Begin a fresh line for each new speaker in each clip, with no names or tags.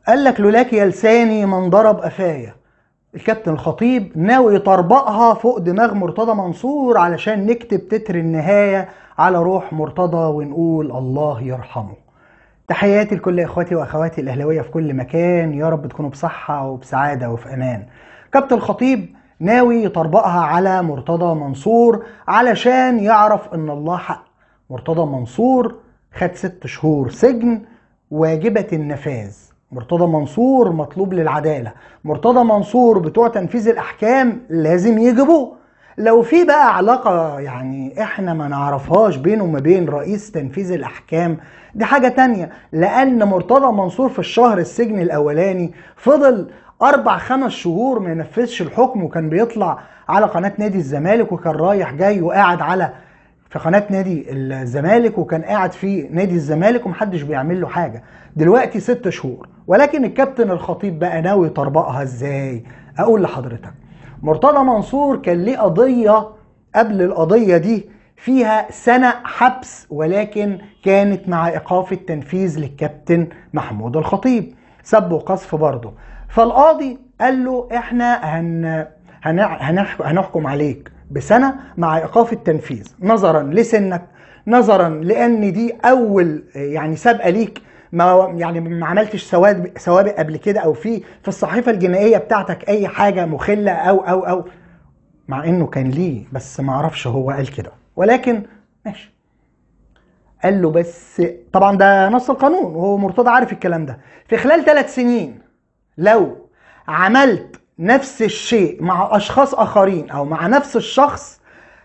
قال لك لولاك يا لساني من ضرب قفايا. الكابتن الخطيب ناوي يطربقها فوق دماغ مرتضى منصور علشان نكتب تتر النهاية على روح مرتضى ونقول الله يرحمه. تحياتي لكل اخواتي واخواتي الاهلاويه في كل مكان، يا رب تكونوا بصحه وبسعاده وفي امان. كابتن الخطيب ناوي يطربقها على مرتضى منصور علشان يعرف ان الله حق. مرتضى منصور خد 6 شهور سجن واجبة النفاذ. مرتضى منصور مطلوب للعدالة. مرتضى منصور بتوع تنفيذ الأحكام لازم يجيبوه. لو في بقى علاقة يعني احنا ما نعرفهاش بينه وما بين رئيس تنفيذ الأحكام دي حاجة تانية، لأن مرتضى منصور في الشهر السجن الأولاني فضل 4-5 شهور ما ينفذش الحكم، وكان بيطلع على قناة نادي الزمالك وكان رايح جاي وقاعد في قناة نادي الزمالك وكان قاعد في نادي الزمالك ومحدش بيعمل له حاجة. دلوقتي 6 شهور. ولكن الكابتن الخطيب بقى ناوي يطربقها ازاي؟ اقول لحضرتك، مرتضى منصور كان ليه قضية قبل القضية دي فيها 1 سنة حبس، ولكن كانت مع ايقاف التنفيذ للكابتن محمود الخطيب، سب وقذف برضه. فالقاضي قال له احنا هنحكم عليك ب1 سنة مع ايقاف التنفيذ نظرا لسنك، نظرا لان دي اول يعني سابقه ليك، ما عملتش سوابق قبل كده، او في الصحيفه الجنائيه بتاعتك اي حاجه مخله او مع انه كان ليه، بس ما اعرفش هو قال كده، ولكن ماشي. قال له بس طبعا ده نص القانون وهو مرتضى عارف الكلام ده، في خلال 3 سنين لو عملت نفس الشيء مع اشخاص اخرين او مع نفس الشخص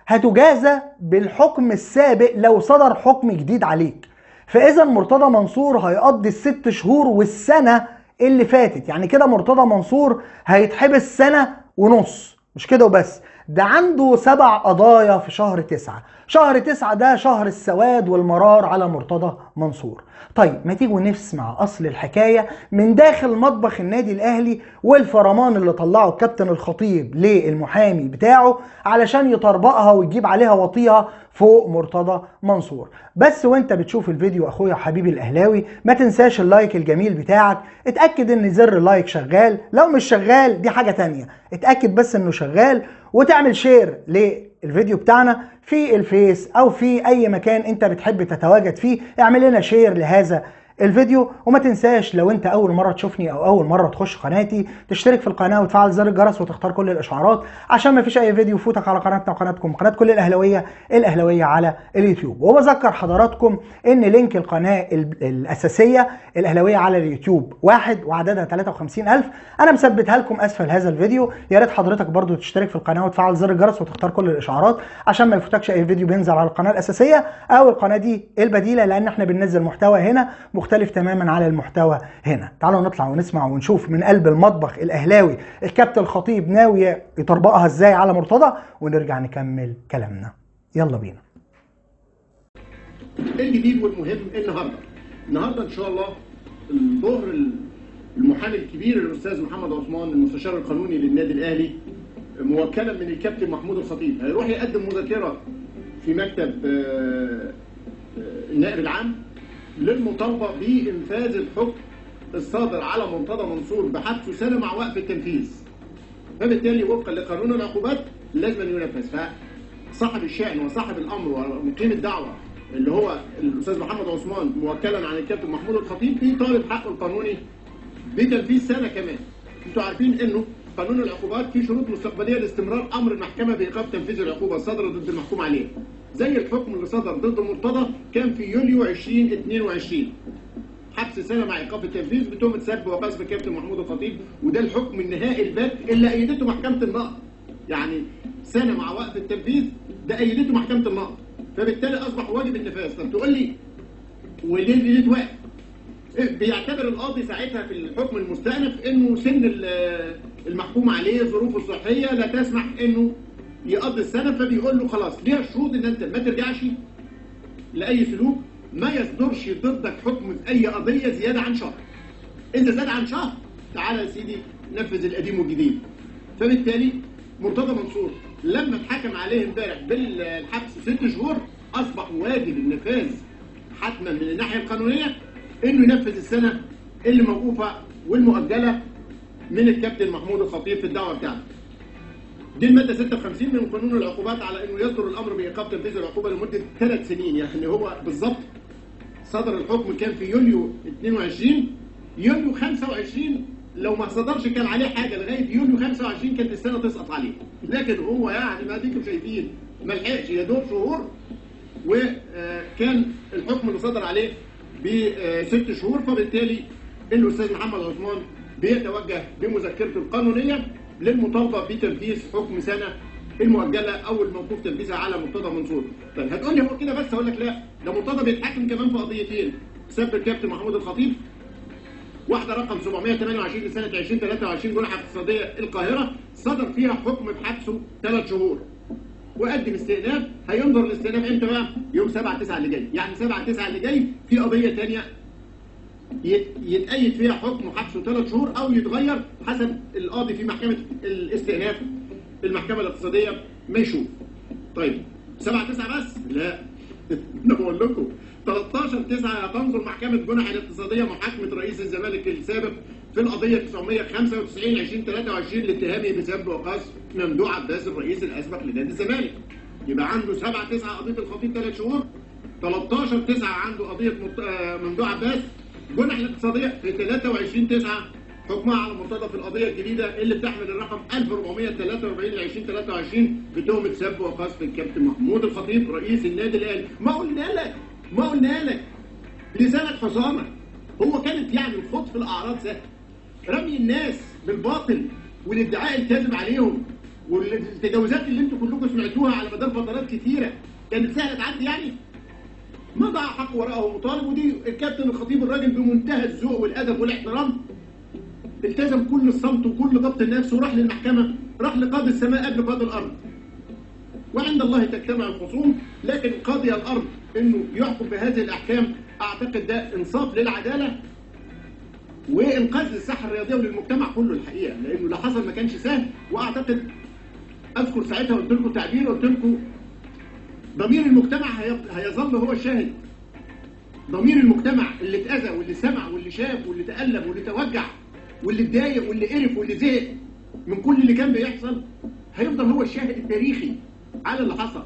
هتجازى بالحكم السابق لو صدر حكم جديد عليك. فاذا مرتضى منصور هيقضي ال6 شهور والسنة اللي فاتت، يعني كده مرتضى منصور هيتحبس 1.5 سنة. مش كده وبس، ده عنده 7 قضايا في شهر 9. شهر 9 ده شهر السواد والمرار على مرتضى منصور. طيب ما تيجوا نسمع اصل الحكاية من داخل مطبخ النادي الاهلي والفرمان اللي طلعه الكابتن الخطيب للمحامي بتاعه علشان يطربقها ويجيب عليها وطيها فوق مرتضى منصور. بس وانت بتشوف الفيديو اخويا حبيبي الاهلاوي ما تنساش اللايك الجميل بتاعك، اتأكد ان زر اللايك شغال، لو مش شغال دي حاجة تانية، اتأكد بس انه شغال، وتعمل شير للفيديو بتاعنا في الفيس او في اي مكان انت بتحب تتواجد فيه، اعمل لنا شير لهذا الفيديو. وما تنساش لو انت اول مرة تشوفني او اول مرة تخش قناتي تشترك في القناة وتفعل زر الجرس وتختار كل الاشعارات عشان ما فيش اي فيديو يفوتك على قناتنا وقناتكم قناة كل الاهلاوية على اليوتيوب. وبذكر حضراتكم ان لينك القناة الاساسية الاهلاوية على اليوتيوب 1 وعددها 53,000 انا مثبتها لكم اسفل هذا الفيديو. يا ريت حضرتك برضو تشترك في القناة وتفعل زر الجرس وتختار كل الاشعارات عشان ما يفوتكش اي فيديو بينزل على القناة الاساسية او القناة دي البديلة، لان احنا بننزل محتوى هنا مختلف تماما على المحتوى هنا. تعالوا نطلع ونسمع ونشوف من قلب المطبخ الاهلاوي الكابتن الخطيب ناوي يطربقها ازاي على مرتضى، ونرجع نكمل كلامنا. يلا بينا.
الجديد والمهم النهارده ان شاء الله الظهر المحامي الكبير الاستاذ محمد عثمان المستشار القانوني للنادي الاهلي موكلا من الكابتن محمود الخطيب هيروح يقدم مذكره في مكتب النائب العام للمطالبه بانفاذ الحكم الصادر على مرتضى منصور بحبسه 1 سنة مع وقف التنفيذ. فبالتالي وفقا لقانون العقوبات لازم ينفذ. فصاحب الشأن وصاحب الامر ومقيم الدعوه اللي هو الاستاذ محمد عثمان موكلا عن الكابتن محمود الخطيب بيطالب حقه القانوني بتنفيذ 1 سنة كمان. انتوا عارفين انه قانون العقوبات فيه شروط مستقبليه لاستمرار امر المحكمه بايقاف تنفيذ العقوبه الصادره ضد المحكوم عليه. زي الحكم اللي صدر ضد مرتضى كان في يوليو 2022 حبس 1 سنة مع ايقاف التنفيذ بتهمه سب وقذف الكابتن محمود الخطيب، وده الحكم النهائي البات اللي ايدته محكمه النقض. يعني 1 سنة مع وقف التنفيذ ده ايدته محكمه النقض، فبالتالي اصبح واجب النفاذ. طب تقول لي وليه توقف؟ بيعتبر القاضي ساعتها في الحكم المستأنف انه سن المحكوم عليه ظروفه الصحيه لا تسمح انه يقضي السنه، فبيقول له خلاص ليها شروط ان انت ما ترجعش لاي سلوك، ما يصدرش ضدك حكم في اي قضيه زياده عن شهر. اذا زاد عن شهر تعالى يا سيدي نفذ القديم والجديد. فبالتالي مرتضى منصور لما اتحكم عليه امبارح بالحبس 6 شهور اصبح واجب النفاذ حتما من الناحيه القانونيه انه ينفذ 1 سنة اللي موقوفه والمؤجله من الكابتن محمود الخطيب في الدعوه بتاعته. دي الماده 56 من قانون العقوبات على انه يصدر الامر بايقاف تنفيذ العقوبه لمده 3 سنين، يعني هو بالظبط صدر الحكم كان في يوليو 22، يوليو 25 لو ما صدرش كان عليه حاجه لغايه يوليو 25 كانت السنه تسقط عليه، لكن هو يعني ما اديكم شايفين ما لحقش يا دوب شهور، وكان الحكم اللي صدر عليه ب6 شهور، فبالتالي الاستاذ محمد عثمان بيتوجه بمذكرته القانونيه للمطالبه بتنفيذ حكم سنه المؤجله او الموقوف تنفيذها على مرتضى منصور. طيب هتقول لي هو كده بس؟ اقول لك لا، ده مرتضى بيتحكم كمان في قضيتين، سب الكابتن محمود الخطيب، واحده رقم 728 لسنه 2023 جنحه اقتصاديه القاهره، صدر فيها حكم بحبسه 3 شهور، وقدم استئناف. هينظر الاستئناف امتى بقى؟ يوم 7/9 اللي جاي، يعني 7/9 اللي جاي في قضيه ثانيه يتأيد فيها حكم حبسه 3 شهور او يتغير حسب القاضي في محكمه الاستئناف المحكمه الاقتصاديه ما يشوف. طيب 7/9 بس؟ لا انا بقول لكم 13/9 هتنظر محكمه جنح الاقتصاديه محاكمه رئيس الزمالك السابق في القضيه 995/2023 لاتهامه بسب وقذف ممدوح عباس الرئيس الاسبق لنادي الزمالك. يبقى عنده 7/9 قضيه الخطيب 3 شهور، 13/9 عنده قضيه ممدوح عباس. جنح الاقتصاديه في 23/9 حكمها على مرتضى في القضيه الجديده اللي بتحمل الرقم 1443/2023 بتهمه سب وقذف الكابتن محمود الخطيب رئيس النادي الاهلي. ما قلنا لك لسانك حصانه. هو كانت يعني الخوض في الاعراض سهل، رمي الناس بالباطل والادعاء الكاذب عليهم والتجاوزات اللي انتم كلكم سمعتوها على مدار فترات كثيره كانت سهله تعدي يعني. ما ضاع حق وراءه مطالب، ودي الكابتن الخطيب الراجل بمنتهى الذوق والادب والاحترام التزم كل الصمت وكل ضبط النفس وراح للمحكمه، راح لقاضي السماء قبل قاضي الارض. وعند الله تجتمع الخصوم، لكن قاضي الارض انه يحكم بهذه الاحكام اعتقد ده انصاف للعداله وانقاذ للساحه الرياضيه وللمجتمع كله الحقيقه، لانه اللي حصل ما كانش سهل. واعتقد اذكر ساعتها قلت لكم تعبير، قلت لكم ضمير المجتمع هيظل هو الشاهد. ضمير المجتمع اللي اتأذى واللي سمع واللي شاف واللي تألم واللي توجع واللي اتضايق واللي قرف واللي زهق من كل اللي كان بيحصل هيفضل هو الشاهد التاريخي على اللي حصل.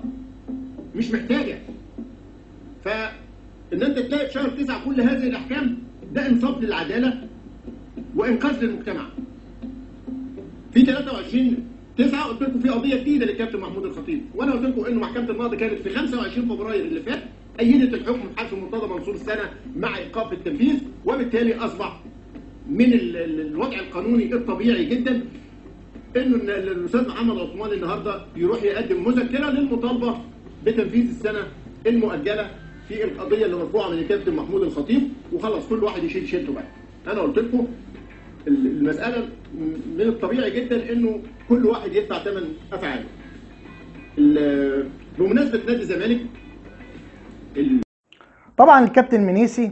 مش محتاجه. فان انت تلاقي في شهر 9 كل هذه الاحكام ده انصاف للعداله وانقاذ للمجتمع. في 23/9 قلت لكم في قضيه جديده للكابتن محمود الخطيب، وانا قلت لكم انه محكمه النقض كانت في 25 فبراير اللي فات ايدت الحكم بحبس مرتضى منصور السنه مع ايقاف التنفيذ، وبالتالي اصبح من الوضع القانوني الطبيعي جدا انه الاستاذ محمد عثمان النهارده يروح يقدم مذكره للمطالبه بتنفيذ السنه المؤجله في القضيه اللي مرفوعه من الكابتن محمود الخطيب، وخلص كل واحد يشيل شيلته بقى. انا قلت لكم المساله من الطبيعي جدا انه كل واحد يدفع ثمن افعاله. بمناسبه نادي الزمالك
طبعا الكابتن منيسي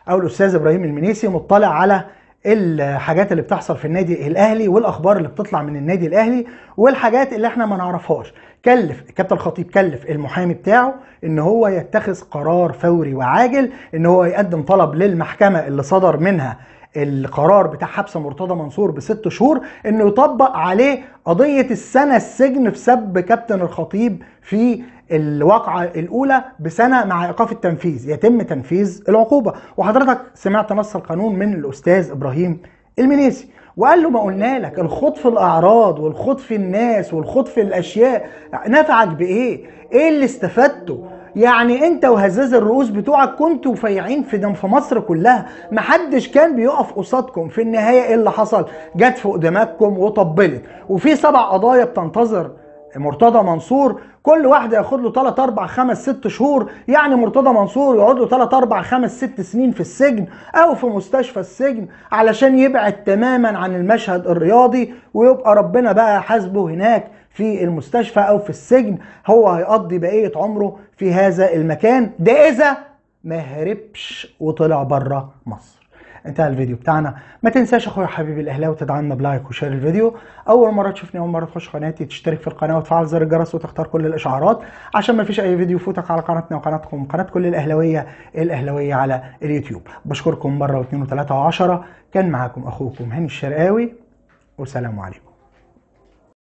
او الاستاذ ابراهيم المنيسي مطلع على الحاجات اللي بتحصل في النادي الاهلي والاخبار اللي بتطلع من النادي الاهلي والحاجات اللي احنا ما نعرفهاش. كلف الكابتن الخطيب كلف المحامي بتاعه ان هو يتخذ قرار فوري وعاجل، ان هو يقدم طلب للمحكمه اللي صدر منها القرار بتاع حبس مرتضى منصور ب6 شهور انه يطبق عليه قضيه السنه السجن في سب كابتن الخطيب في الواقعه الاولى بسنه مع ايقاف التنفيذ، يتم تنفيذ العقوبه. وحضرتك سمعت نص القانون من الاستاذ ابراهيم المنيسي وقال له ما قلنا لك الخوض في الاعراض والخوض في الناس والخوض في الاشياء نفعك بايه؟ ايه اللي استفدته؟ يعني انت وهزاز الرؤوس بتوعك كنتوا فايعين في مصر كلها، محدش كان بيقف قصادكم. في النهايه ايه اللي حصل؟ جت فوق دماغكم وطبلت، وفي 7 قضايا بتنتظر مرتضى منصور، كل واحده ياخد له 3 4 5 6 شهور، يعني مرتضى منصور يقعد له 3 4 5 6 سنين في السجن او في مستشفى السجن علشان يبعد تماما عن المشهد الرياضي، ويبقى ربنا بقى حاسبه هناك في المستشفى او في السجن، هو هيقضي بقيه عمره في هذا المكان، ده اذا ما هربش وطلع بره مصر. انتهى الفيديو بتاعنا. ما تنساش اخويا حبيبي الاهلاوي تدعمنا بلايك وشير الفيديو. اول مره تشوفني، اول مره تخش قناتي، تشترك في القناه وتفعل زر الجرس وتختار كل الاشعارات عشان ما فيش اي فيديو يفوتك على قناتنا وقناتكم، قناه كل الاهلاويه على اليوتيوب. بشكركم مره واثنين وثلاثه وعشرة. كان معاكم اخوكم هاني الشرقاوي، والسلام عليكم.